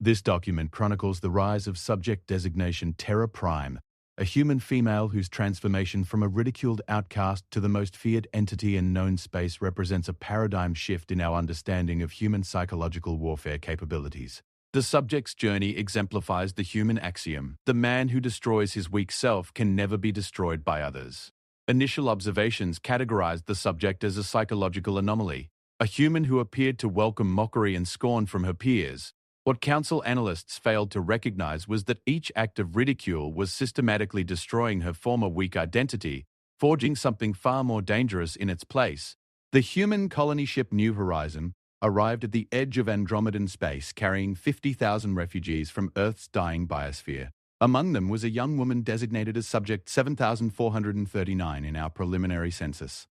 This document chronicles the rise of subject designation Terra Prime, a human female whose transformation from a ridiculed outcast to the most feared entity in known space represents a paradigm shift in our understanding of human psychological warfare capabilities. The subject's journey exemplifies the human axiom: the man who destroys his weak self can never be destroyed by others. Initial observations categorized the subject as a psychological anomaly, a human who appeared to welcome mockery and scorn from her peers. What council analysts failed to recognize was that each act of ridicule was systematically destroying her former weak identity, forging something far more dangerous in its place. The human colony ship New Horizon arrived at the edge of Andromedan space carrying 50,000 refugees from Earth's dying biosphere. Among them was a young woman designated as Subject 7439 in our preliminary census.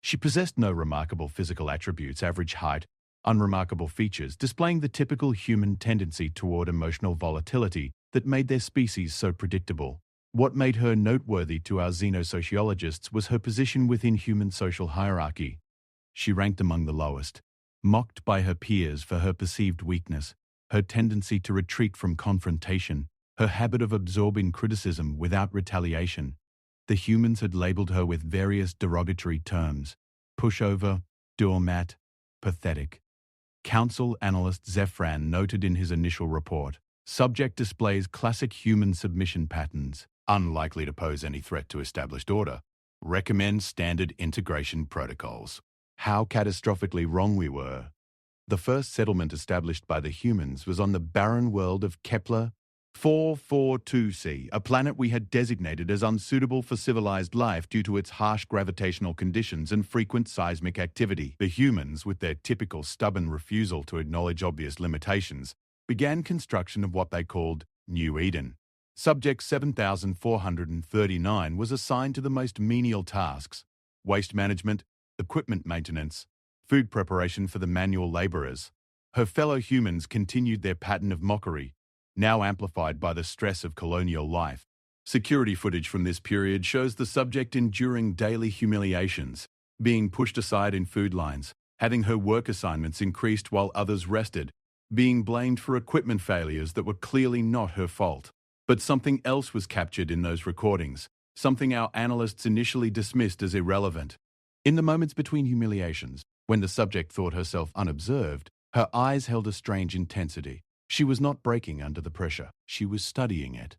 She possessed no remarkable physical attributes: average height, unremarkable features, displaying the typical human tendency toward emotional volatility that made their species so predictable. What made her noteworthy to our xenosociologists was her position within human social hierarchy. She ranked among the lowest, mocked by her peers for her perceived weakness, her tendency to retreat from confrontation, her habit of absorbing criticism without retaliation. The humans had labeled her with various derogatory terms: pushover, doormat, pathetic. Council analyst Zephran noted in his initial report, subject displays classic human submission patterns, unlikely to pose any threat to established order. Recommend standard integration protocols. How catastrophically wrong we were. The first settlement established by the humans was on the barren world of Kepler 442c, a planet we had designated as unsuitable for civilized life due to its harsh gravitational conditions and frequent seismic activity. The humans, with their typical stubborn refusal to acknowledge obvious limitations, began construction of what they called New Eden. Subject 7439 was assigned to the most menial tasks: waste management, equipment maintenance, food preparation for the manual laborers. Her fellow humans continued their pattern of mockery, now amplified by the stress of colonial life. Security footage from this period shows the subject enduring daily humiliations, being pushed aside in food lines, having her work assignments increased while others rested, being blamed for equipment failures that were clearly not her fault. But something else was captured in those recordings, something our analysts initially dismissed as irrelevant. In the moments between humiliations, when the subject thought herself unobserved, her eyes held a strange intensity. She was not breaking under the pressure. She was studying it,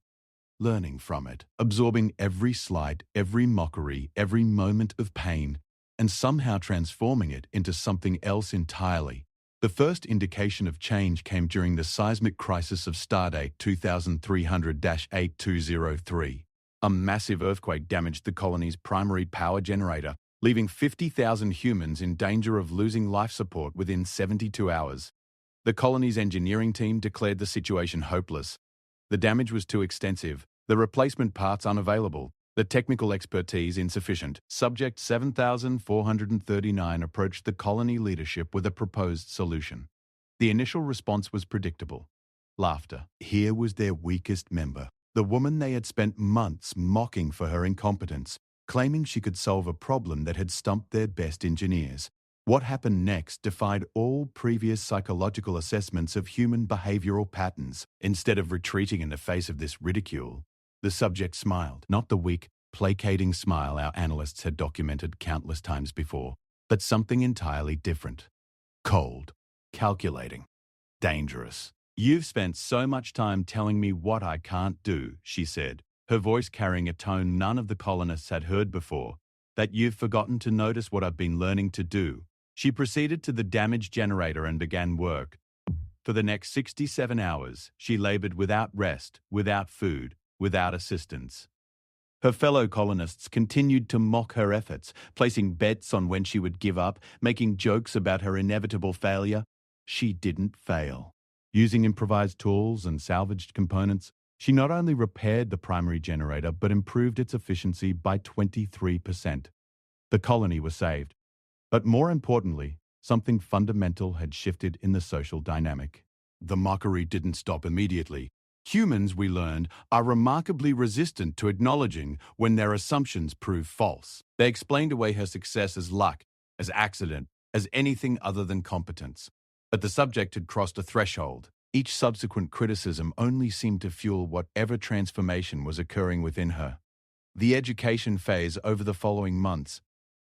learning from it, absorbing every slight, every mockery, every moment of pain, and somehow transforming it into something else entirely. The first indication of change came during the seismic crisis of Stardate 2300-8203. A massive earthquake damaged the colony's primary power generator, leaving 50,000 humans in danger of losing life support within 72 hours. The colony's engineering team declared the situation hopeless. The damage was too extensive, the replacement parts unavailable, the technical expertise insufficient. Subject 7439 approached the colony leadership with a proposed solution. The initial response was predictable: laughter. Here was their weakest member, the woman they had spent months mocking for her incompetence, claiming she could solve a problem that had stumped their best engineers. What happened next defied all previous psychological assessments of human behavioral patterns. Instead of retreating in the face of this ridicule, the subject smiled, not the weak, placating smile our analysts had documented countless times before, but something entirely different. Cold, calculating, dangerous. "You've spent so much time telling me what I can't do," she said, her voice carrying a tone none of the colonists had heard before, "that you've forgotten to notice what I've been learning to do." She proceeded to the damaged generator and began work. For the next 67 hours, she labored without rest, without food, without assistance. Her fellow colonists continued to mock her efforts, placing bets on when she would give up, making jokes about her inevitable failure. She didn't fail. Using improvised tools and salvaged components, she not only repaired the primary generator but improved its efficiency by 23%. The colony was saved. But more importantly, something fundamental had shifted in the social dynamic. The mockery didn't stop immediately. Humans, we learned, are remarkably resistant to acknowledging when their assumptions prove false. They explained away her success as luck, as accident, as anything other than competence. But the subject had crossed a threshold. Each subsequent criticism only seemed to fuel whatever transformation was occurring within her. The education phase over the following months,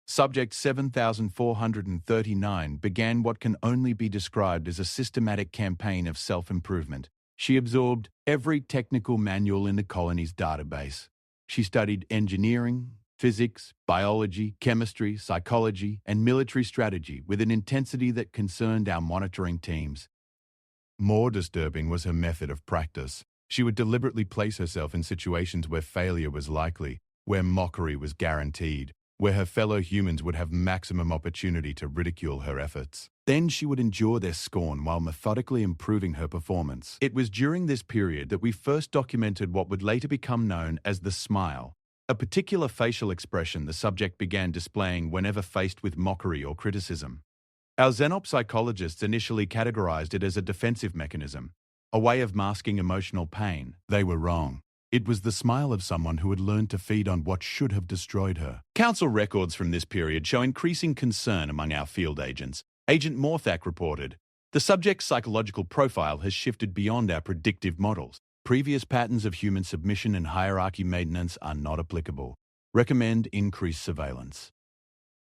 Subject 7439 began what can only be described as a systematic campaign of self-improvement. She absorbed every technical manual in the colony's database. She studied engineering, physics, biology, chemistry, psychology, and military strategy with an intensity that concerned our monitoring teams. More disturbing was her method of practice. She would deliberately place herself in situations where failure was likely, where mockery was guaranteed, where her fellow humans would have maximum opportunity to ridicule her efforts. Then she would endure their scorn while methodically improving her performance. It was during this period that we first documented what would later become known as the smile, a particular facial expression the subject began displaying whenever faced with mockery or criticism. Our xenopsychologists initially categorized it as a defensive mechanism, a way of masking emotional pain. They were wrong. It was the smile of someone who had learned to feed on what should have destroyed her. Council records from this period show increasing concern among our field agents. Agent Morthak reported, "The subject's psychological profile has shifted beyond our predictive models. Previous patterns of human submission and hierarchy maintenance are not applicable. Recommend increased surveillance."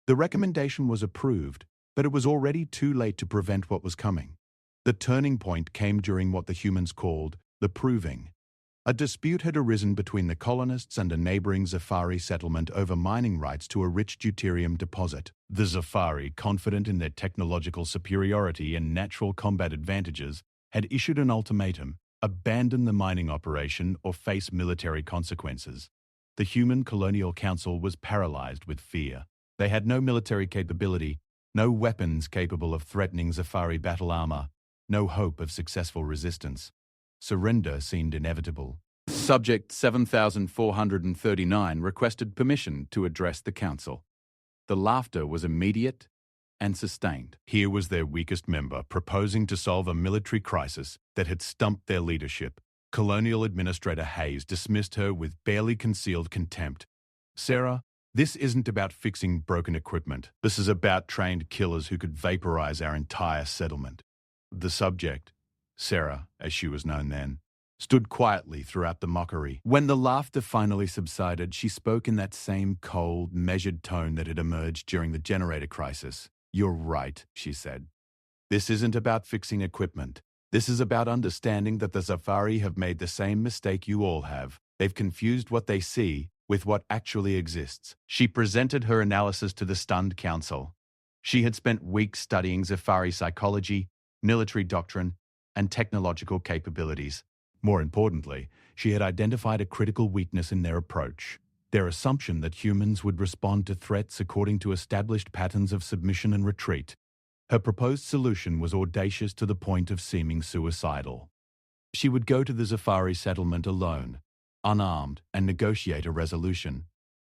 The recommendation was approved, but it was already too late to prevent what was coming. The turning point came during what the humans called the proving. A dispute had arisen between the colonists and a neighboring Zafari settlement over mining rights to a rich deuterium deposit. The Zafari, confident in their technological superiority and natural combat advantages, had issued an ultimatum: abandon the mining operation or face military consequences. The Human Colonial Council was paralyzed with fear. They had no military capability, no weapons capable of threatening Zafari battle armor, no hope of successful resistance. Surrender seemed inevitable. Subject 7439 requested permission to address the council. The laughter was immediate and sustained. Here was their weakest member proposing to solve a military crisis that had stumped their leadership. Colonial Administrator Hayes dismissed her with barely concealed contempt. "Sarah, this isn't about fixing broken equipment. This is about trained killers who could vaporize our entire settlement." The subject, Sarah, as she was known then, stood quietly throughout the mockery. When the laughter finally subsided, she spoke in that same cold, measured tone that had emerged during the generator crisis. "You're right," she said. "This isn't about fixing equipment. This is about understanding that the Zafari have made the same mistake you all have. They've confused what they see with what actually exists." She presented her analysis to the stunned council. She had spent weeks studying Zafari psychology, military doctrine, and technological capabilities. More importantly, she had identified a critical weakness in their approach: their assumption that humans would respond to threats according to established patterns of submission and retreat. Her proposed solution was audacious to the point of seeming suicidal. She would go to the Zafari settlement alone, unarmed, and negotiate a resolution.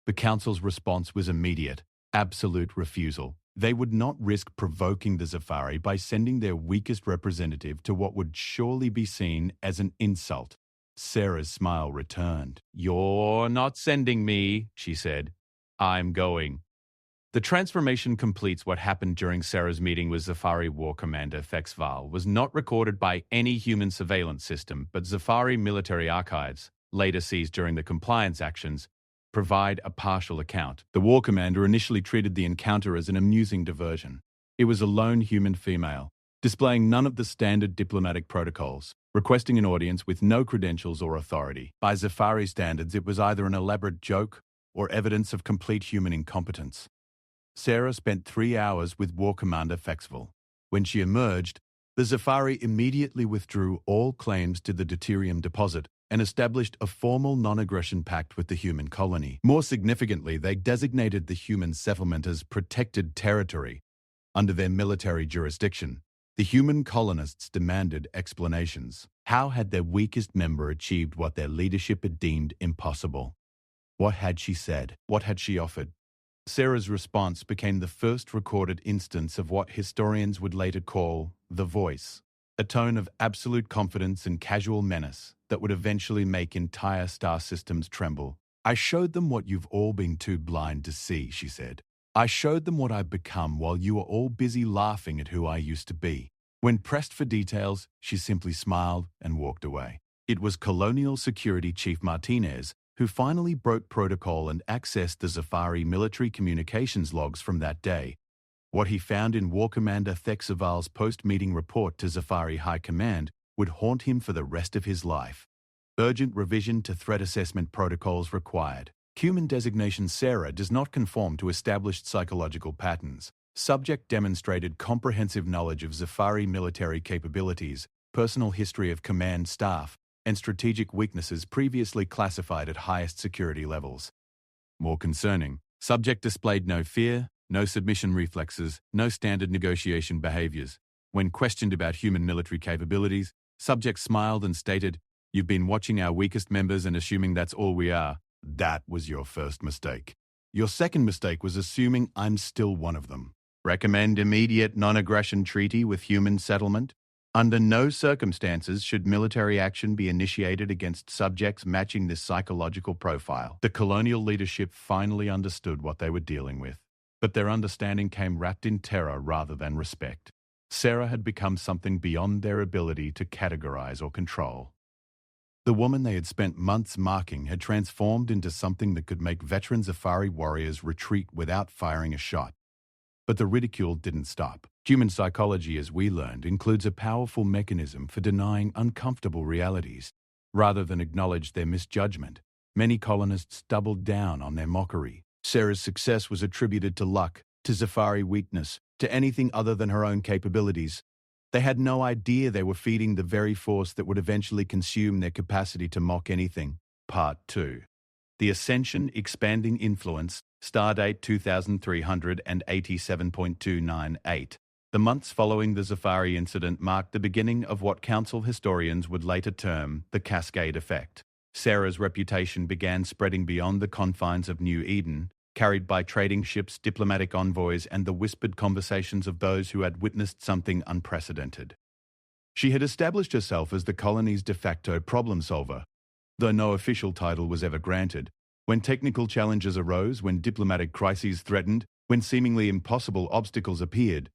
The council's response was immediate: absolute refusal. They would not risk provoking the Zafari by sending their weakest representative to what would surely be seen as an insult. Sarah's smile returned. "You're not sending me," she said. "I'm going." The transformation completes what happened during Sarah's meeting with Zafari War Commander Fexval was not recorded by any human surveillance system, but Zafari military archives, later seized during the compliance actions, provide a partial account. The war commander initially treated the encounter as an amusing diversion. It was a lone human female, displaying none of the standard diplomatic protocols, requesting an audience with no credentials or authority. By Zafari standards, it was either an elaborate joke or evidence of complete human incompetence. Sarah spent 3 hours with War Commander Fexval. When she emerged, the Zafari immediately withdrew all claims to the deuterium deposit and established a formal non-aggression pact with the human colony. More significantly, they designated the human settlement as protected territory under their military jurisdiction. The human colonists demanded explanations. How had their weakest member achieved what their leadership had deemed impossible? What had she said? What had she offered? Sarah's response became the first recorded instance of what historians would later call the voice, a tone of absolute confidence and casual menace that would eventually make entire star systems tremble. "I showed them what you've all been too blind to see," she said. "I showed them what I've become while you were all busy laughing at who I used to be. When pressed for details, she simply smiled and walked away. It was Colonial Security Chief Martinez who finally broke protocol and accessed the Zafari military communications logs from that day. What he found in War Commander Thexaval's post-meeting report to Zafari High Command would haunt him for the rest of his life. Urgent revision to threat assessment protocols required. Human designation Sarah does not conform to established psychological patterns. Subject demonstrated comprehensive knowledge of Zafari military capabilities, personal history of command staff, and strategic weaknesses previously classified at highest security levels. More concerning, subject displayed no fear, no submission reflexes, no standard negotiation behaviors. When questioned about human military capabilities, subject smiled and stated, "You've been watching our weakest members and assuming that's all we are. That was your first mistake. Your second mistake was assuming I'm still one of them. Recommend immediate non-aggression treaty with human settlement. Under no circumstances should military action be initiated against subjects matching this psychological profile." The colonial leadership finally understood what they were dealing with, but their understanding came wrapped in terror rather than respect. Sarah had become something beyond their ability to categorize or control. The woman they had spent months marking had transformed into something that could make veteran Zafari warriors retreat without firing a shot. But the ridicule didn't stop. Human psychology, as we learned, includes a powerful mechanism for denying uncomfortable realities. Rather than acknowledge their misjudgment, many colonists doubled down on their mockery. Sarah's success was attributed to luck, to Zafari weakness, to anything other than her own capabilities. They had no idea they were feeding the very force that would eventually consume their capacity to mock anything. Part 2. The Ascension Expanding Influence, Stardate 2387.298. The months following the Zafari incident marked the beginning of what Council historians would later term the Cascade Effect. Sarah's reputation began spreading beyond the confines of New Eden, carried by trading ships, diplomatic envoys, and the whispered conversations of those who had witnessed something unprecedented. She had established herself as the colony's de facto problem solver, though no official title was ever granted. When technical challenges arose, when diplomatic crises threatened, when seemingly impossible obstacles appeared,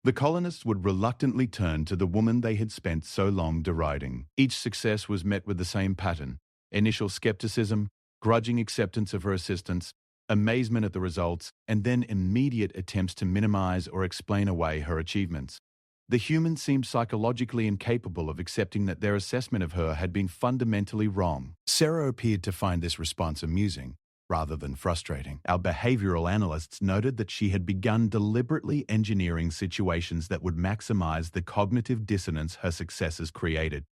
the colonists would reluctantly turn to the woman they had spent so long deriding. Each success was met with the same pattern: initial skepticism, grudging acceptance of her assistance, amazement at the results, and then immediate attempts to minimize or explain away her achievements. The humans seemed psychologically incapable of accepting that their assessment of her had been fundamentally wrong. Sarah appeared to find this response amusing, rather than frustrating. Our behavioral analysts noted that she had begun deliberately engineering situations that would maximize the cognitive dissonance her successes created.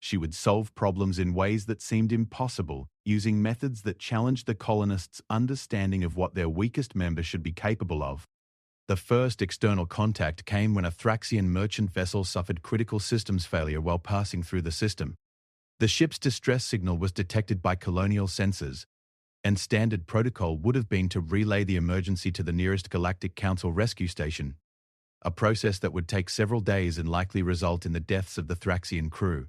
She would solve problems in ways that seemed impossible, using methods that challenged the colonists' understanding of what their weakest member should be capable of. The first external contact came when a Thraxian merchant vessel suffered critical systems failure while passing through the system. The ship's distress signal was detected by colonial sensors, and standard protocol would have been to relay the emergency to the nearest Galactic Council rescue station, a process that would take several days and likely result in the deaths of the Thraxian crew.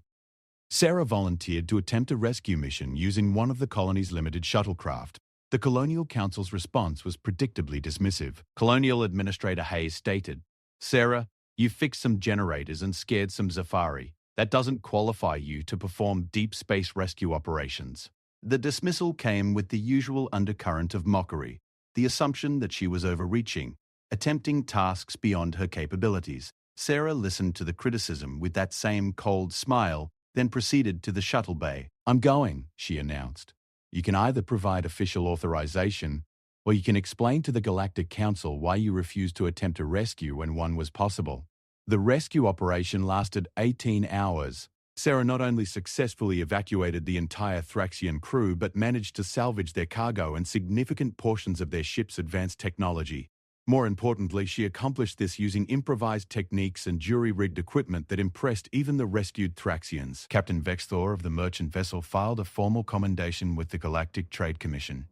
Sarah volunteered to attempt a rescue mission using one of the colony's limited shuttlecraft. The Colonial Council's response was predictably dismissive. Colonial Administrator Hayes stated, "Sarah, you fixed some generators and scared some Zafari. That doesn't qualify you to perform deep space rescue operations." The dismissal came with the usual undercurrent of mockery, the assumption that she was overreaching, attempting tasks beyond her capabilities. Sarah listened to the criticism with that same cold smile, then proceeded to the shuttle bay. "I'm going," she announced. "You can either provide official authorization, or you can explain to the Galactic Council why you refused to attempt a rescue when one was possible." The rescue operation lasted 18 hours. Sarah not only successfully evacuated the entire Thraxian crew, but managed to salvage their cargo and significant portions of their ship's advanced technology. More importantly, she accomplished this using improvised techniques and jury-rigged equipment that impressed even the rescued Thraxians. Captain Vexthor of the merchant vessel filed a formal commendation with the Galactic Trade Commission.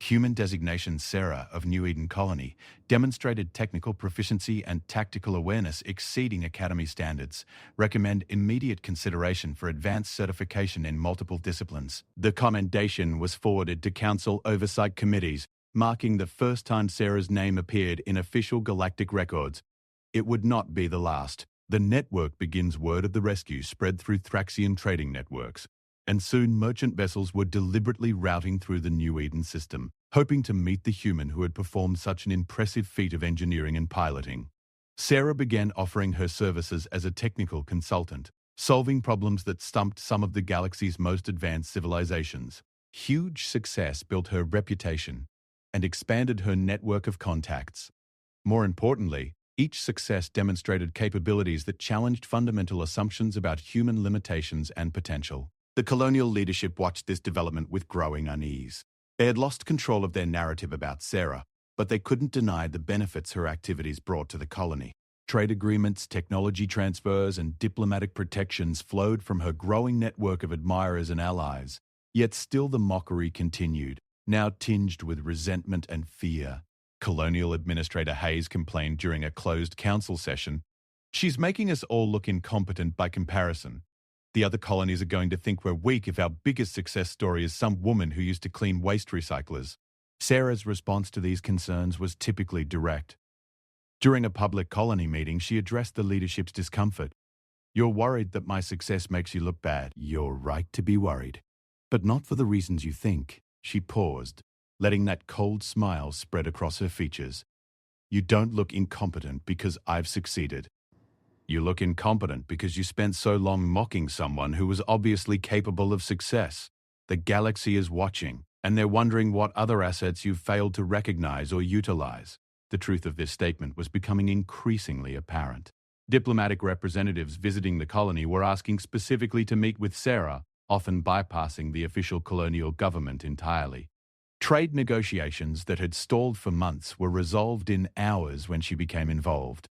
Human designation Sarah of New Eden Colony demonstrated technical proficiency and tactical awareness exceeding Academy standards. Recommend immediate consideration for advanced certification in multiple disciplines. The commendation was forwarded to Council oversight committees, marking the first time Sarah's name appeared in official galactic records. It would not be the last. The network begins. Word of the rescue spread through Thraxian trading networks, and soon merchant vessels were deliberately routing through the New Eden system, hoping to meet the human who had performed such an impressive feat of engineering and piloting. Sarah began offering her services as a technical consultant, solving problems that stumped some of the galaxy's most advanced civilizations. Huge success built her reputation and expanded her network of contacts. More importantly, each success demonstrated capabilities that challenged fundamental assumptions about human limitations and potential. The colonial leadership watched this development with growing unease. They had lost control of their narrative about Sarah, but they couldn't deny the benefits her activities brought to the colony. Trade agreements, technology transfers, and diplomatic protections flowed from her growing network of admirers and allies. Yet still the mockery continued, now tinged with resentment and fear. Colonial Administrator Hayes complained during a closed council session, "She's making us all look incompetent by comparison. The other colonies are going to think we're weak if our biggest success story is some woman who used to clean waste recyclers." Sarah's response to these concerns was typically direct. During a public colony meeting, she addressed the leadership's discomfort. "You're worried that my success makes you look bad. You're right to be worried. But not for the reasons you think." She paused, letting that cold smile spread across her features. "You don't look incompetent because I've succeeded. You look incompetent because you spent so long mocking someone who was obviously capable of success. The galaxy is watching, and they're wondering what other assets you've failed to recognize or utilize." The truth of this statement was becoming increasingly apparent. Diplomatic representatives visiting the colony were asking specifically to meet with Sarah, often bypassing the official colonial government entirely. Trade negotiations that had stalled for months were resolved in hours when she became involved.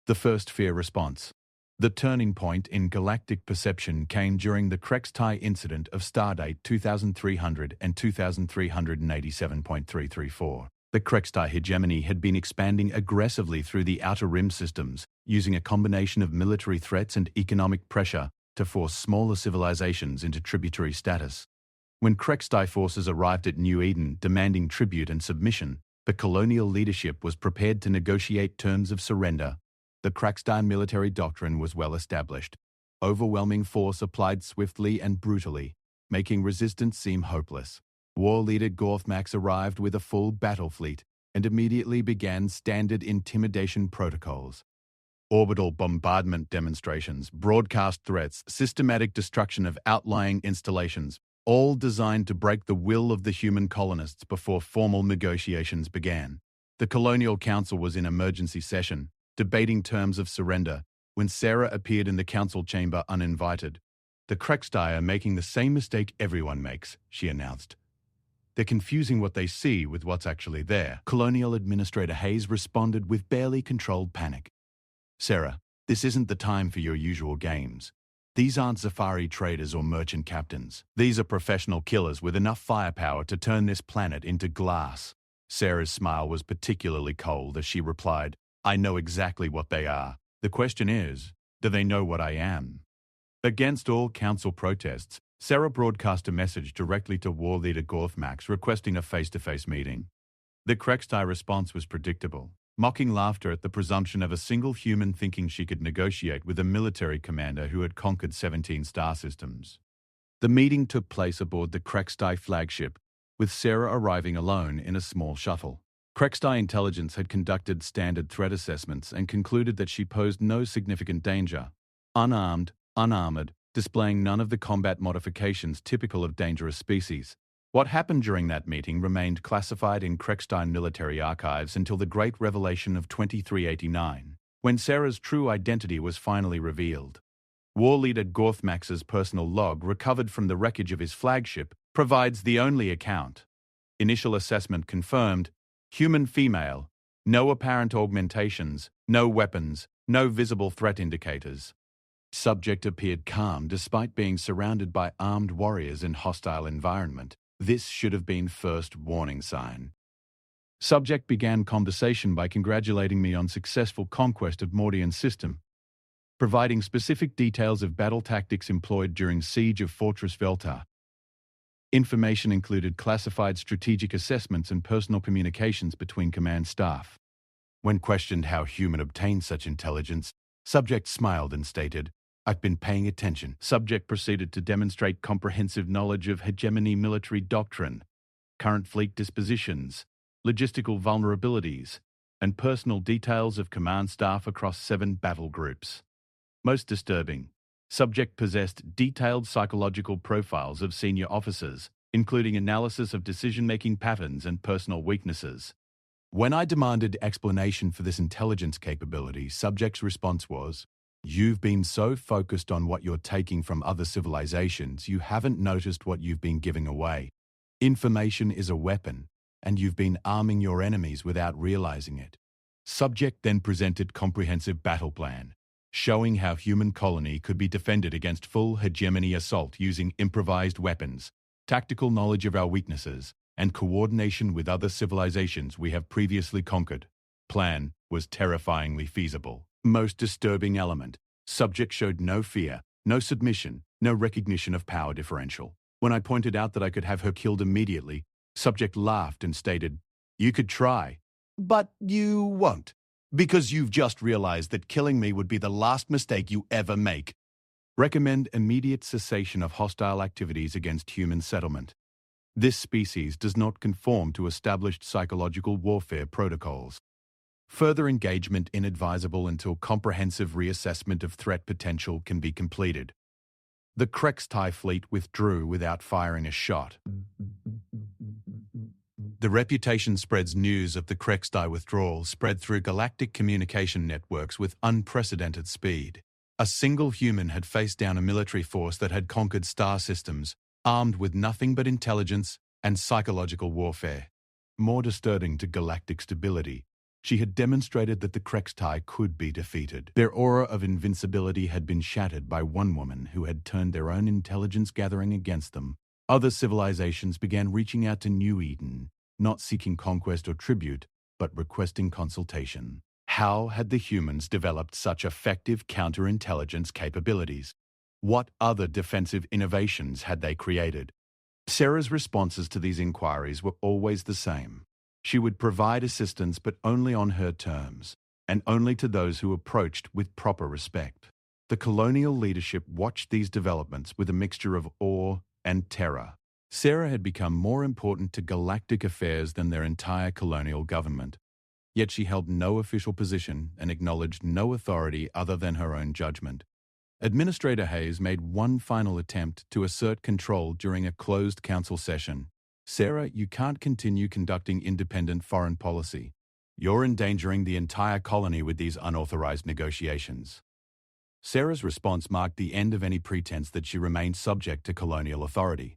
The first fear response. The turning point in galactic perception came during the Krextai incident of stardate 2300 and 2387.334. The Krextai hegemony had been expanding aggressively through the Outer Rim systems, using a combination of military threats and economic pressure to force smaller civilizations into tributary status. When Krextai forces arrived at New Eden demanding tribute and submission, the colonial leadership was prepared to negotiate terms of surrender. The Krextai military doctrine was well established. Overwhelming force applied swiftly and brutally, making resistance seem hopeless. War leader Gorthmax arrived with a full battle fleet and immediately began standard intimidation protocols. Orbital bombardment demonstrations, broadcast threats, systematic destruction of outlying installations, all designed to break the will of the human colonists before formal negotiations began. The Colonial Council was in emergency session, debating terms of surrender, when Sarah appeared in the council chamber uninvited. "The Krextai are making the same mistake everyone makes," she announced. "They're confusing what they see with what's actually there." Colonial Administrator Hayes responded with barely controlled panic. "Sarah, this isn't the time for your usual games. These aren't Zafari traders or merchant captains. These are professional killers with enough firepower to turn this planet into glass." Sarah's smile was particularly cold as she replied, "I know exactly what they are. The question is, do they know what I am?" Against all council protests, Sarah broadcast a message directly to War Leader Gorthmax requesting a face-to-face meeting. The Krextai response was predictable, mocking laughter at the presumption of a single human thinking she could negotiate with a military commander who had conquered 17 star systems. The meeting took place aboard the Krextai flagship, with Sarah arriving alone in a small shuttle. Krextai intelligence had conducted standard threat assessments and concluded that she posed no significant danger. Unarmed, unarmored, displaying none of the combat modifications typical of dangerous species. What happened during that meeting remained classified in Krextai military archives until the Great Revelation of 2389, when Sarah's true identity was finally revealed. War Leader Gorthmax's personal log, recovered from the wreckage of his flagship, provides the only account. Initial assessment confirmed: human female, no apparent augmentations, no weapons, no visible threat indicators. Subject appeared calm despite being surrounded by armed warriors in hostile environment. This should have been first warning sign. Subject began conversation by congratulating me on successful conquest of Mordian system, providing specific details of battle tactics employed during siege of Fortress Veltar. Information included classified strategic assessments and personal communications between command staff. When questioned how human obtained such intelligence, Subject smiled and stated, "I've been paying attention." Subject proceeded to demonstrate comprehensive knowledge of hegemony military doctrine, current fleet dispositions, logistical vulnerabilities, and personal details of command staff across 7 battle groups. Most disturbing, subject possessed detailed psychological profiles of senior officers, including analysis of decision-making patterns and personal weaknesses. When I demanded explanation for this intelligence capability, subject's response was, "You've been so focused on what you're taking from other civilizations, you haven't noticed what you've been giving away. Information is a weapon, and you've been arming your enemies without realizing it." Subject then presented comprehensive battle plan, showing how human colony could be defended against full hegemony assault using improvised weapons, tactical knowledge of our weaknesses, and coordination with other civilizations we have previously conquered. Plan was terrifyingly feasible. Most disturbing element, subject showed no fear, no submission, no recognition of power differential. When I pointed out that I could have her killed immediately, subject laughed and stated, "You could try, but you won't, because you've just realized that killing me would be the last mistake you ever make. Recommend immediate cessation of hostile activities against human settlement. This species does not conform to established psychological warfare protocols. Further engagement inadvisable until comprehensive reassessment of threat potential can be completed." The Krextai fleet withdrew without firing a shot. The reputation spreads news of the Krextai withdrawal spread through galactic communication networks with unprecedented speed. A single human had faced down a military force that had conquered star systems, armed with nothing but intelligence and psychological warfare. More disturbing to galactic stability, she had demonstrated that the Krextai could be defeated. Their aura of invincibility had been shattered by one woman who had turned their own intelligence gathering against them. Other civilizations began reaching out to New Eden, not seeking conquest or tribute, but requesting consultation. How had the humans developed such effective counterintelligence capabilities? What other defensive innovations had they created? Sarah's responses to these inquiries were always the same. She would provide assistance, but only on her terms, and only to those who approached with proper respect. The colonial leadership watched these developments with a mixture of awe and terror. Sarah had become more important to galactic affairs than their entire colonial government. Yet she held no official position and acknowledged no authority other than her own judgment. Administrator Hayes made one final attempt to assert control during a closed council session. "Sarah, you can't continue conducting independent foreign policy. You're endangering the entire colony with these unauthorized negotiations." Sarah's response marked the end of any pretense that she remained subject to colonial authority.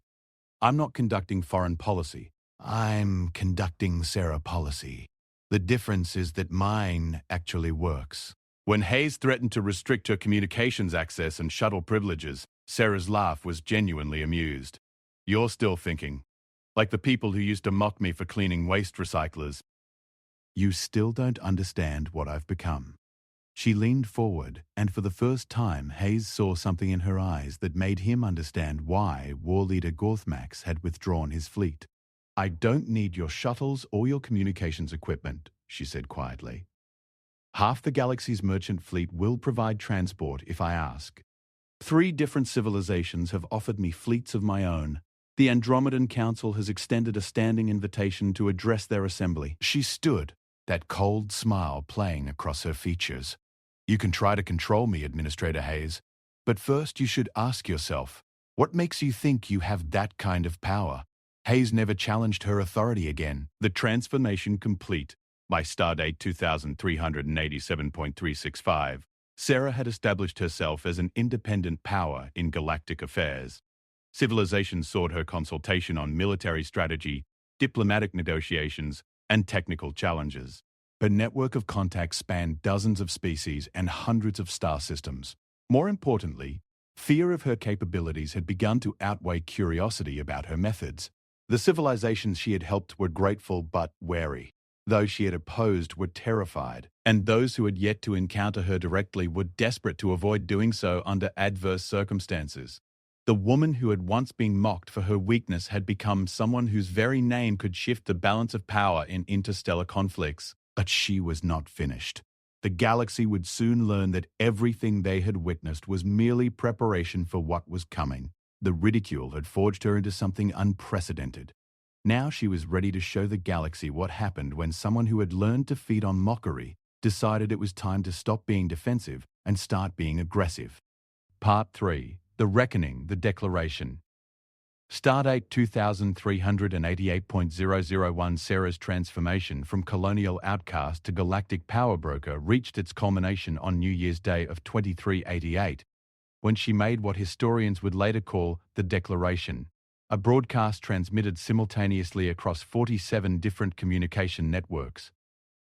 "I'm not conducting foreign policy. I'm conducting Sarah policy. The difference is that mine actually works." When Hayes threatened to restrict her communications access and shuttle privileges, Sarah's laugh was genuinely amused. "You're still thinking. Like the people who used to mock me for cleaning waste recyclers. You still don't understand what I've become." She leaned forward, and for the first time, Hayes saw something in her eyes that made him understand why War Leader Gorthmax had withdrawn his fleet. "I don't need your shuttles or your communications equipment," she said quietly. "Half the galaxy's merchant fleet will provide transport if I ask. 3 different civilizations have offered me fleets of my own. The Andromedan Council has extended a standing invitation to address their assembly." She stood, that cold smile playing across her features. "You can try to control me, Administrator Hayes, but first you should ask yourself, what makes you think you have that kind of power?" Hayes never challenged her authority again. The transformation complete. By stardate 2387.365, Sarah had established herself as an independent power in galactic affairs. Civilizations sought her consultation on military strategy, diplomatic negotiations, and technical challenges. Her network of contacts spanned dozens of species and hundreds of star systems. More importantly, fear of her capabilities had begun to outweigh curiosity about her methods. The civilizations she had helped were grateful but wary. Those she had opposed were terrified, and those who had yet to encounter her directly were desperate to avoid doing so under adverse circumstances. The woman who had once been mocked for her weakness had become someone whose very name could shift the balance of power in interstellar conflicts. But she was not finished. The galaxy would soon learn that everything they had witnessed was merely preparation for what was coming. The ridicule had forged her into something unprecedented. Now she was ready to show the galaxy what happened when someone who had learned to feed on mockery decided it was time to stop being defensive and start being aggressive. Part 3. The Reckoning, the Declaration. Stardate 2388.001. Sarah's transformation from colonial outcast to galactic power broker reached its culmination on New Year's Day of 2388, when she made what historians would later call the Declaration, a broadcast transmitted simultaneously across 47 different communication networks,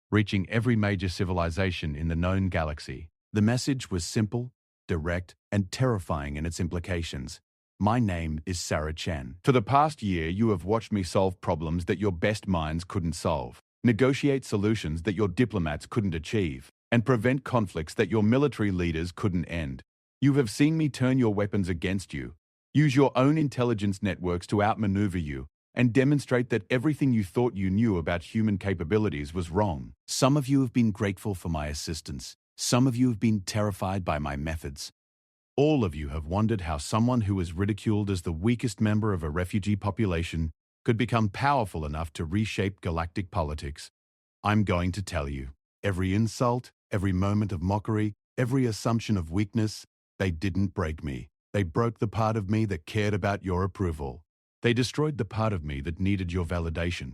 reaching every major civilization in the known galaxy. The message was simple, direct, and terrifying in its implications. My name is Sarah Chen. For the past year, you have watched me solve problems that your best minds couldn't solve, negotiate solutions that your diplomats couldn't achieve, and prevent conflicts that your military leaders couldn't end. You have seen me turn your weapons against you, use your own intelligence networks to outmaneuver you, and demonstrate that everything you thought you knew about human capabilities was wrong. Some of you have been grateful for my assistance. Some of you have been terrified by my methods. All of you have wondered how someone who was ridiculed as the weakest member of a refugee population could become powerful enough to reshape galactic politics. I'm going to tell you, every insult, every moment of mockery, every assumption of weakness, they didn't break me. They broke the part of me that cared about your approval. They destroyed the part of me that needed your validation.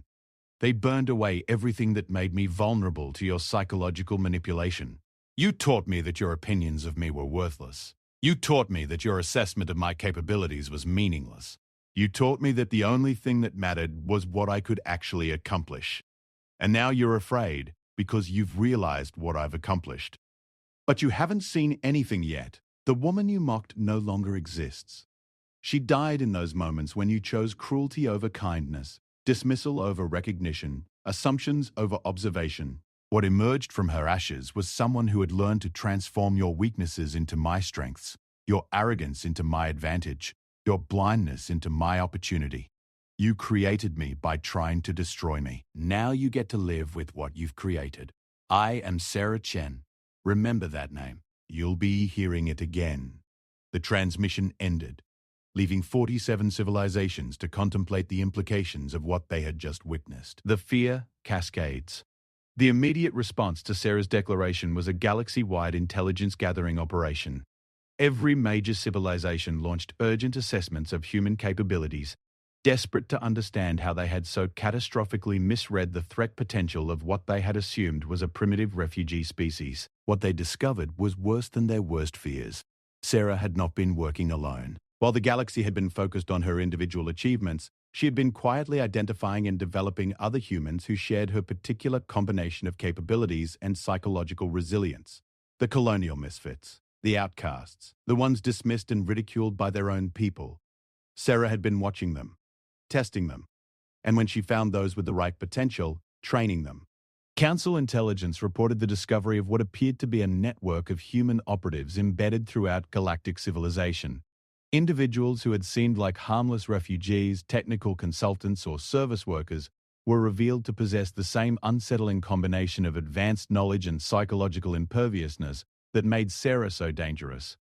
They burned away everything that made me vulnerable to your psychological manipulation. You taught me that your opinions of me were worthless. You taught me that your assessment of my capabilities was meaningless. You taught me that the only thing that mattered was what I could actually accomplish. And now you're afraid because you've realized what I've accomplished. But you haven't seen anything yet. The woman you mocked no longer exists. She died in those moments when you chose cruelty over kindness, dismissal over recognition, assumptions over observation. What emerged from her ashes was someone who had learned to transform your weaknesses into my strengths, your arrogance into my advantage, your blindness into my opportunity. You created me by trying to destroy me. Now you get to live with what you've created. I am Sarah Chen. Remember that name. You'll be hearing it again. The transmission ended, leaving 47 civilizations to contemplate the implications of what they had just witnessed. The fear cascades. The immediate response to Sarah's declaration was a galaxy-wide intelligence-gathering operation. Every major civilization launched urgent assessments of human capabilities, desperate to understand how they had so catastrophically misread the threat potential of what they had assumed was a primitive refugee species. What they discovered was worse than their worst fears. Sarah had not been working alone. While the galaxy had been focused on her individual achievements, she had been quietly identifying and developing other humans who shared her particular combination of capabilities and psychological resilience. The colonial misfits, the outcasts, the ones dismissed and ridiculed by their own people. Sarah had been watching them, testing them, and when she found those with the right potential, training them. Council intelligence reported the discovery of what appeared to be a network of human operatives embedded throughout galactic civilization. Individuals who had seemed like harmless refugees, technical consultants, or service workers were revealed to possess the same unsettling combination of advanced knowledge and psychological imperviousness that made Sarah so dangerous.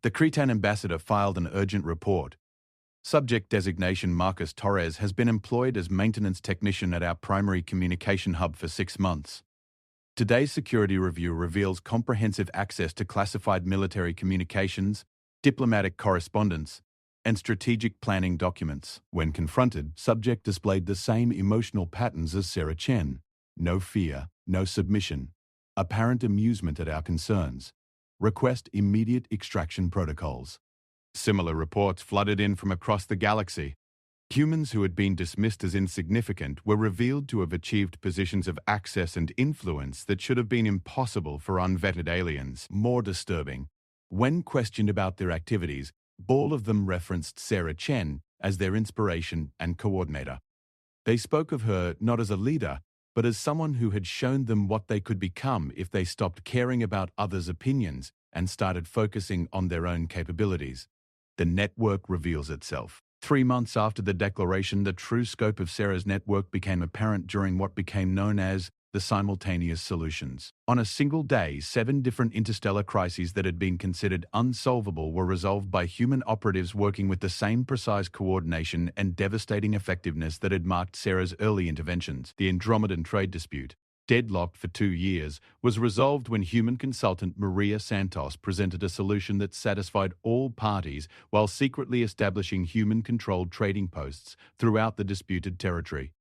The Cretan ambassador filed an urgent report. Subject designation Marcus Torres has been employed as maintenance technician at our primary communication hub for 6 months. Today's security review reveals comprehensive access to classified military communications, diplomatic correspondence, and strategic planning documents. When confronted, subject displayed the same emotional patterns as Sarah Chen. No fear, no submission, apparent amusement at our concerns. Request immediate extraction protocols. Similar reports flooded in from across the galaxy. Humans who had been dismissed as insignificant were revealed to have achieved positions of access and influence that should have been impossible for unvetted aliens. More disturbing, when questioned about their activities, all of them referenced Sarah Chen as their inspiration and coordinator. They spoke of her not as a leader, but as someone who had shown them what they could become if they stopped caring about others' opinions and started focusing on their own capabilities. The network reveals itself. 3 months after the declaration, the true scope of Sarah's network became apparent during what became known as the simultaneous solutions. On a single day, 7 different interstellar crises that had been considered unsolvable were resolved by human operatives working with the same precise coordination and devastating effectiveness that had marked Sarah's early interventions. The Andromedan trade dispute, deadlocked for 2 years, was resolved when human consultant Maria Santos presented a solution that satisfied all parties while secretly establishing human-controlled trading posts throughout the disputed territory.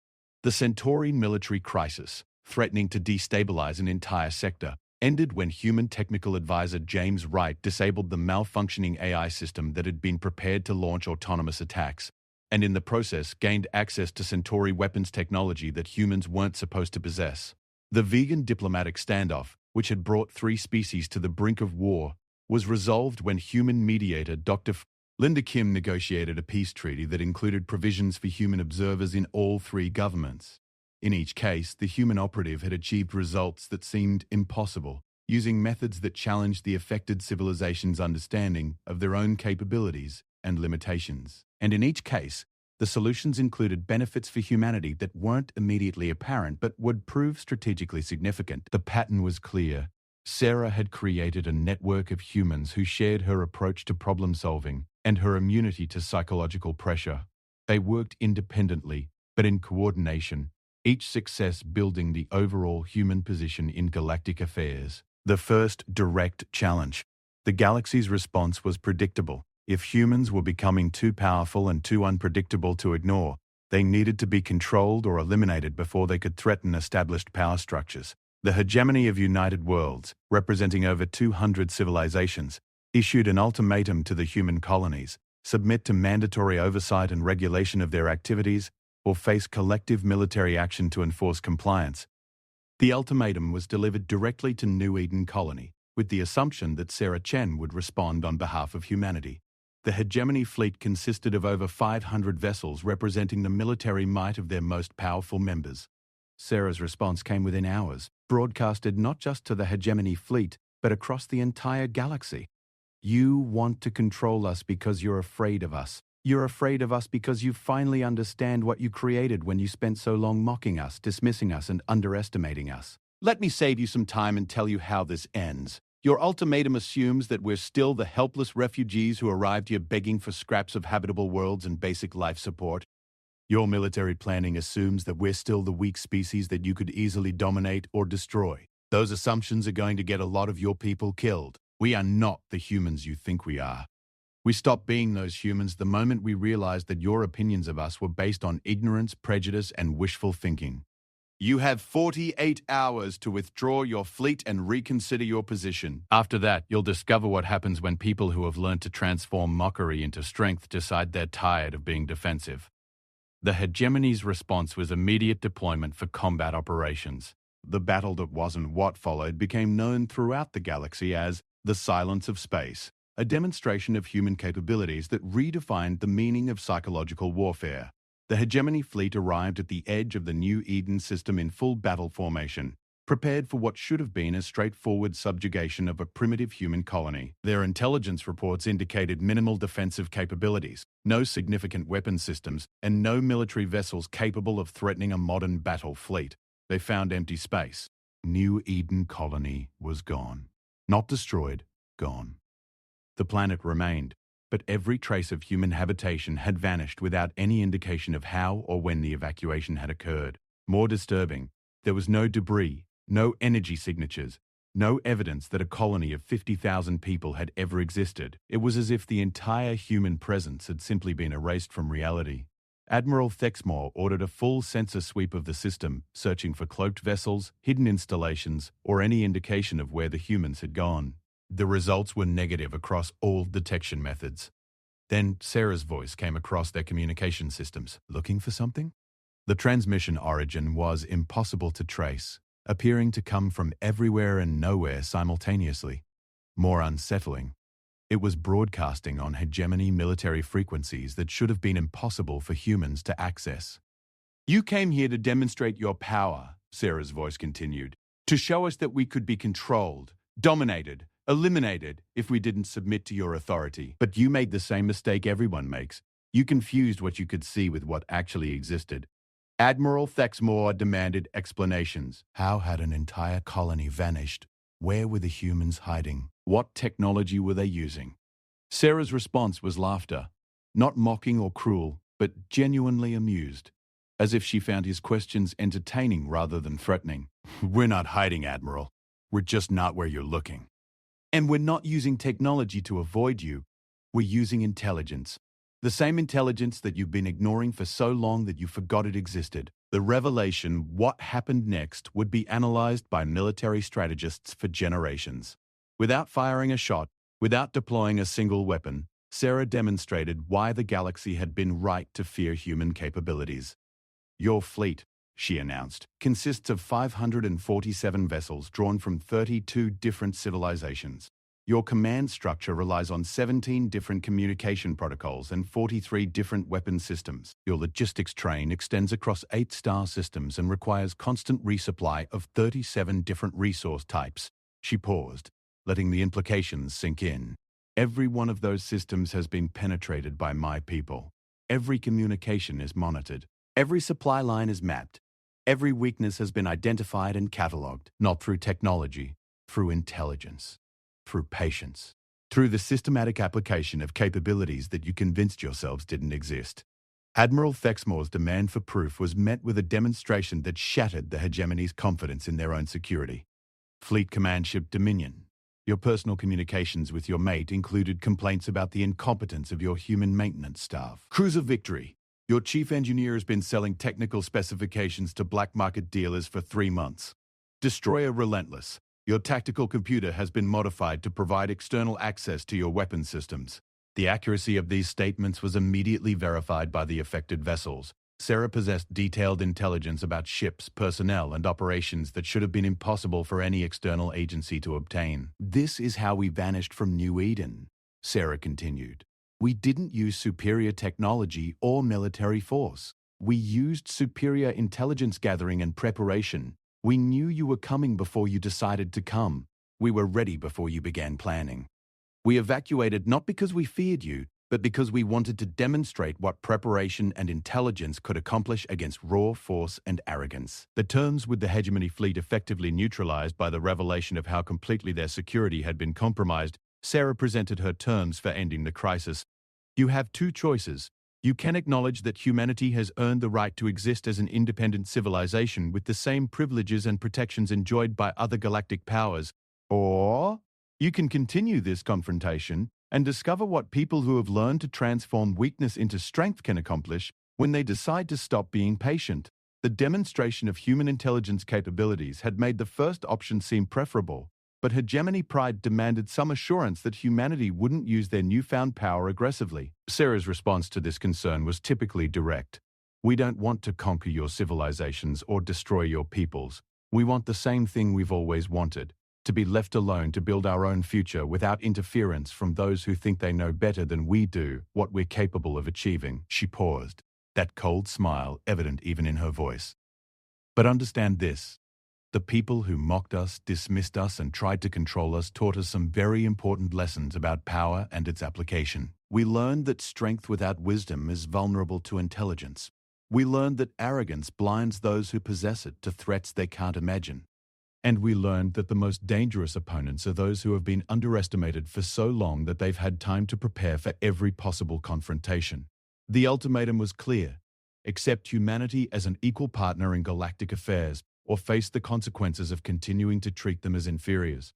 The Centauri military crisis, threatening to destabilize an entire sector, ended when human technical advisor James Wright disabled the malfunctioning AI system that had been prepared to launch autonomous attacks, and in the process gained access to Centauri weapons technology that humans weren't supposed to possess. The vegan diplomatic standoff, which had brought 3 species to the brink of war, was resolved when human mediator Dr. Linda Kim negotiated a peace treaty that included provisions for human observers in all 3 governments. In each case, the human operative had achieved results that seemed impossible, using methods that challenged the affected civilization's understanding of their own capabilities and limitations. And in each case, the solutions included benefits for humanity that weren't immediately apparent but would prove strategically significant. The pattern was clear. Sarah had created a network of humans who shared her approach to problem-solving and her immunity to psychological pressure. They worked independently, but in coordination, each success building the overall human position in galactic affairs. The first direct challenge. The galaxy's response was predictable. If humans were becoming too powerful and too unpredictable to ignore, they needed to be controlled or eliminated before they could threaten established power structures. The hegemony of United Worlds, representing over 200 civilizations, issued an ultimatum to the human colonies: submit to mandatory oversight and regulation of their activities, or face collective military action to enforce compliance. The ultimatum was delivered directly to New Eden Colony, with the assumption that Sarah Chen would respond on behalf of humanity. The hegemony fleet consisted of over 500 vessels representing the military might of their most powerful members. Sarah's response came within hours, broadcasted not just to the hegemony fleet, but across the entire galaxy. You want to control us because you're afraid of us. You're afraid of us because you finally understand what you created when you spent so long mocking us, dismissing us, and underestimating us. Let me save you some time and tell you how this ends. Your ultimatum assumes that we're still the helpless refugees who arrived here begging for scraps of habitable worlds and basic life support. Your military planning assumes that we're still the weak species that you could easily dominate or destroy. Those assumptions are going to get a lot of your people killed. We are not the humans you think we are. We stopped being those humans the moment we realized that your opinions of us were based on ignorance, prejudice, and wishful thinking. You have 48 hours to withdraw your fleet and reconsider your position. After that, you'll discover what happens when people who have learned to transform mockery into strength decide they're tired of being defensive. The hegemony's response was immediate deployment for combat operations. The battle that wasn't what followed became known throughout the galaxy as the Silence of Space, a demonstration of human capabilities that redefined the meaning of psychological warfare. The hegemony fleet arrived at the edge of the New Eden system in full battle formation, prepared for what should have been a straightforward subjugation of a primitive human colony. Their intelligence reports indicated minimal defensive capabilities, no significant weapon systems, and no military vessels capable of threatening a modern battle fleet. They found empty space. New Eden Colony was gone. Not destroyed, gone. The planet remained, but every trace of human habitation had vanished without any indication of how or when the evacuation had occurred. More disturbing, there was no debris, no energy signatures, no evidence that a colony of 50,000 people had ever existed. It was as if the entire human presence had simply been erased from reality. Admiral Thexmore ordered a full sensor sweep of the system, searching for cloaked vessels, hidden installations, or any indication of where the humans had gone. The results were negative across all detection methods. Then Sarah's voice came across their communication systems. Looking for something? The transmission origin was impossible to trace, appearing to come from everywhere and nowhere simultaneously. More unsettling, it was broadcasting on hegemony military frequencies that should have been impossible for humans to access. You came here to demonstrate your power, Sarah's voice continued, to show us that we could be controlled, dominated, eliminated if we didn't submit to your authority. But you made the same mistake everyone makes. You confused what you could see with what actually existed. Admiral Thexmore demanded explanations. How had an entire colony vanished? Where were the humans hiding? What technology were they using? Sarah's response was laughter, not mocking or cruel, but genuinely amused, as if she found his questions entertaining rather than threatening. We're not hiding, Admiral. We're just not where you're looking. And we're not using technology to avoid you. We're using intelligence. The same intelligence that you've been ignoring for so long that you forgot it existed. The revelation, what happened next, would be analyzed by military strategists for generations. Without firing a shot, without deploying a single weapon, Sarah demonstrated why the galaxy had been right to fear human capabilities. Your fleet, she announced, consists of 547 vessels drawn from 32 different civilizations. Your command structure relies on 17 different communication protocols and 43 different weapon systems. Your logistics train extends across 8 star systems and requires constant resupply of 37 different resource types. She paused, letting the implications sink in. Every one of those systems has been penetrated by my people. Every communication is monitored. Every supply line is mapped. Every weakness has been identified and catalogued, not through technology, through intelligence. Through patience, through the systematic application of capabilities that you convinced yourselves didn't exist. Admiral Thexmore's demand for proof was met with a demonstration that shattered the hegemony's confidence in their own security. Fleet Command Ship Dominion. Your personal communications with your mate included complaints about the incompetence of your human maintenance staff. Cruiser Victory. Your chief engineer has been selling technical specifications to black market dealers for 3 months. Destroyer Relentless. Your tactical computer has been modified to provide external access to your weapon systems. The accuracy of these statements was immediately verified by the affected vessels. Sarah possessed detailed intelligence about ships, personnel, and operations that should have been impossible for any external agency to obtain. This is how we vanished from New Eden, Sarah continued. We didn't use superior technology or military force. We used superior intelligence gathering and preparation. We knew you were coming before you decided to come. We were ready before you began planning. We evacuated not because we feared you, but because we wanted to demonstrate what preparation and intelligence could accomplish against raw force and arrogance. The terms with the hegemony fleet effectively neutralized by the revelation of how completely their security had been compromised, Sarah presented her terms for ending the crisis. You have 2 choices. You can acknowledge that humanity has earned the right to exist as an independent civilization with the same privileges and protections enjoyed by other galactic powers, or you can continue this confrontation and discover what people who have learned to transform weakness into strength can accomplish when they decide to stop being patient. The demonstration of human intelligence capabilities had made the first option seem preferable, but hegemony pride demanded some assurance that humanity wouldn't use their newfound power aggressively. Sarah's response to this concern was typically direct. We don't want to conquer your civilizations or destroy your peoples. We want the same thing we've always wanted, to be left alone to build our own future without interference from those who think they know better than we do what we're capable of achieving. She paused, that cold smile evident even in her voice. But understand this. The people who mocked us, dismissed us, and tried to control us taught us some very important lessons about power and its application. We learned that strength without wisdom is vulnerable to intelligence. We learned that arrogance blinds those who possess it to threats they can't imagine. And we learned that the most dangerous opponents are those who have been underestimated for so long that they've had time to prepare for every possible confrontation. The ultimatum was clear. Accept humanity as an equal partner in galactic affairs, or face the consequences of continuing to treat them as inferiors.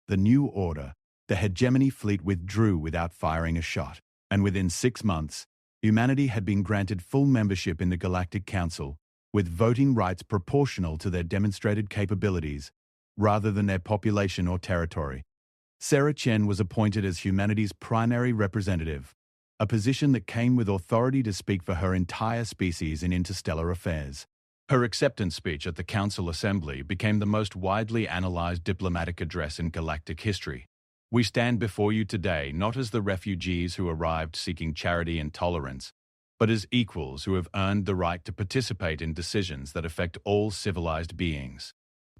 The new order, the hegemony fleet withdrew without firing a shot, and within 6 months, humanity had been granted full membership in the Galactic Council, with voting rights proportional to their demonstrated capabilities, rather than their population or territory. Sarah Chen was appointed as humanity's primary representative, a position that came with authority to speak for her entire species in interstellar affairs. Her acceptance speech at the Council Assembly became the most widely analyzed diplomatic address in galactic history. We stand before you today not as the refugees who arrived seeking charity and tolerance, but as equals who have earned the right to participate in decisions that affect all civilized beings.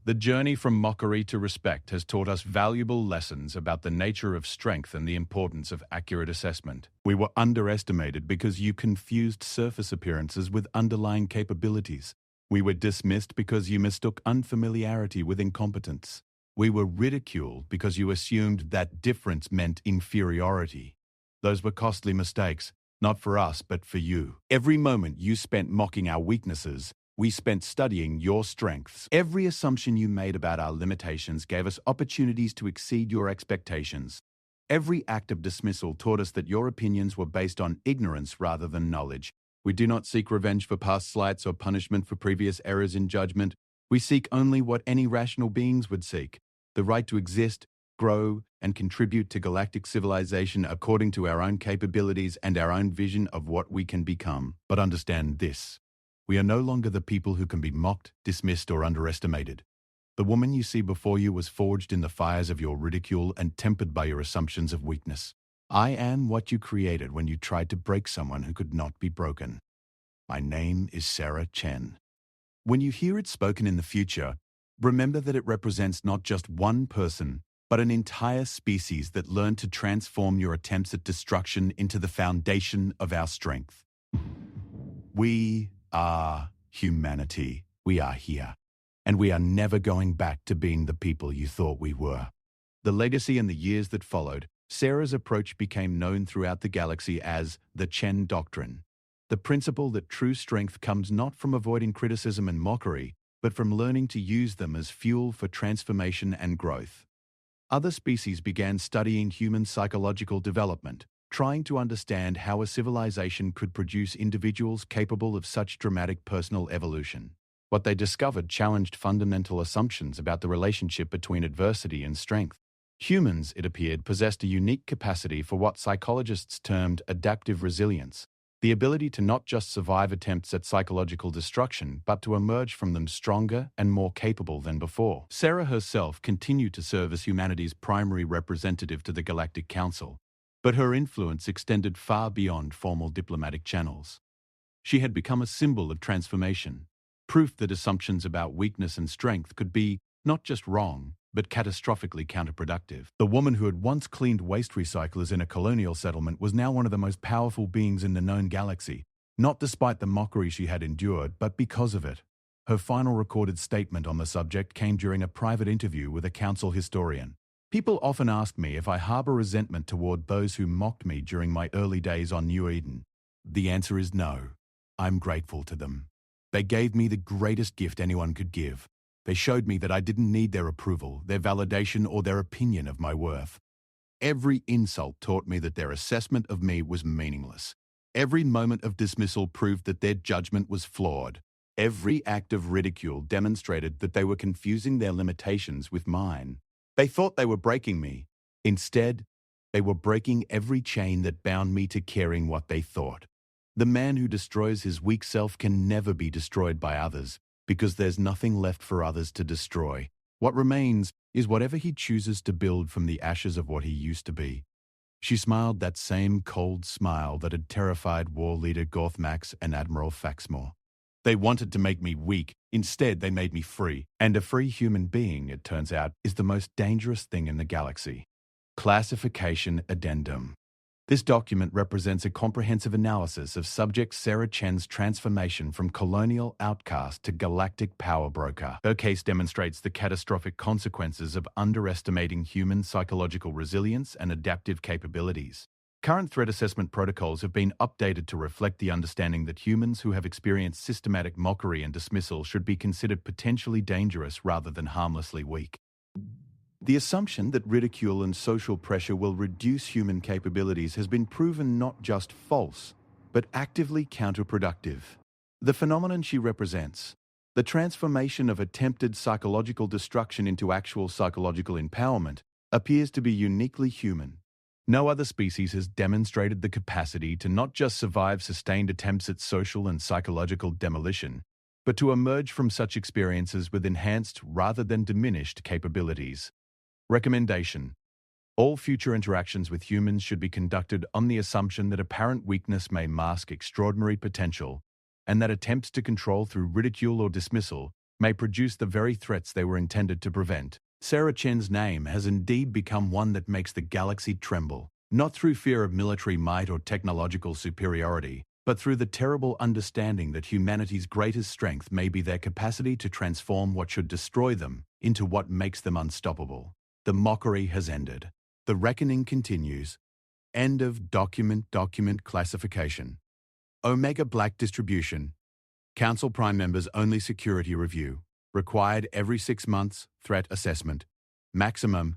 The journey from mockery to respect has taught us valuable lessons about the nature of strength and the importance of accurate assessment. We were underestimated because you confused surface appearances with underlying capabilities. We were dismissed because you mistook unfamiliarity with incompetence. We were ridiculed because you assumed that difference meant inferiority. Those were costly mistakes, not for us, but for you. Every moment you spent mocking our weaknesses, we spent studying your strengths. Every assumption you made about our limitations gave us opportunities to exceed your expectations. Every act of dismissal taught us that your opinions were based on ignorance rather than knowledge. We do not seek revenge for past slights or punishment for previous errors in judgment. We seek only what any rational beings would seek: the right to exist, grow, and contribute to galactic civilization according to our own capabilities and our own vision of what we can become. But understand this: we are no longer the people who can be mocked, dismissed, or underestimated. The woman you see before you was forged in the fires of your ridicule and tempered by your assumptions of weakness. I am what you created when you tried to break someone who could not be broken. My name is Sarah Chen. When you hear it spoken in the future, remember that it represents not just one person, but an entire species that learned to transform your attempts at destruction into the foundation of our strength. We are humanity. We are here. And we are never going back to being the people you thought we were. The legacy and the years that followed, Sarah's approach became known throughout the galaxy as the Chen Doctrine. The principle that true strength comes not from avoiding criticism and mockery, but from learning to use them as fuel for transformation and growth. Other species began studying human psychological development, trying to understand how a civilization could produce individuals capable of such dramatic personal evolution. What they discovered challenged fundamental assumptions about the relationship between adversity and strength. Humans, it appeared, possessed a unique capacity for what psychologists termed adaptive resilience, the ability to not just survive attempts at psychological destruction, but to emerge from them stronger and more capable than before. Sarah herself continued to serve as humanity's primary representative to the Galactic Council, but her influence extended far beyond formal diplomatic channels. She had become a symbol of transformation, proof that assumptions about weakness and strength could be not just wrong, but catastrophically counterproductive. The woman who had once cleaned waste recyclers in a colonial settlement was now one of the most powerful beings in the known galaxy, not despite the mockery she had endured, but because of it. Her final recorded statement on the subject came during a private interview with a council historian. People often ask me if I harbor resentment toward those who mocked me during my early days on New Eden. The answer is no. I'm grateful to them. They gave me the greatest gift anyone could give. They showed me that I didn't need their approval, their validation, or their opinion of my worth. Every insult taught me that their assessment of me was meaningless. Every moment of dismissal proved that their judgment was flawed. Every act of ridicule demonstrated that they were confusing their limitations with mine. They thought they were breaking me. Instead, they were breaking every chain that bound me to caring what they thought. The man who destroys his weak self can never be destroyed by others, because there's nothing left for others to destroy. What remains is whatever he chooses to build from the ashes of what he used to be. She smiled that same cold smile that had terrified war leader Gorthmax and Admiral Faxmore. They wanted to make me weak. Instead, they made me free. And a free human being, it turns out, is the most dangerous thing in the galaxy. Classification Addendum. This document represents a comprehensive analysis of subject Sarah Chen's transformation from colonial outcast to galactic power broker. Her case demonstrates the catastrophic consequences of underestimating human psychological resilience and adaptive capabilities. Current threat assessment protocols have been updated to reflect the understanding that humans who have experienced systematic mockery and dismissal should be considered potentially dangerous rather than harmlessly weak. The assumption that ridicule and social pressure will reduce human capabilities has been proven not just false, but actively counterproductive. The phenomenon she represents, the transformation of attempted psychological destruction into actual psychological empowerment, appears to be uniquely human. No other species has demonstrated the capacity to not just survive sustained attempts at social and psychological demolition, but to emerge from such experiences with enhanced rather than diminished capabilities. Recommendation: all future interactions with humans should be conducted on the assumption that apparent weakness may mask extraordinary potential, and that attempts to control through ridicule or dismissal may produce the very threats they were intended to prevent. Sarah Chen's name has indeed become one that makes the galaxy tremble, not through fear of military might or technological superiority, but through the terrible understanding that humanity's greatest strength may be their capacity to transform what should destroy them into what makes them unstoppable. The mockery has ended. The reckoning continues. End of document classification. Omega Black distribution. Council Prime members only security review. Required every 6 months. Threat assessment. Maximum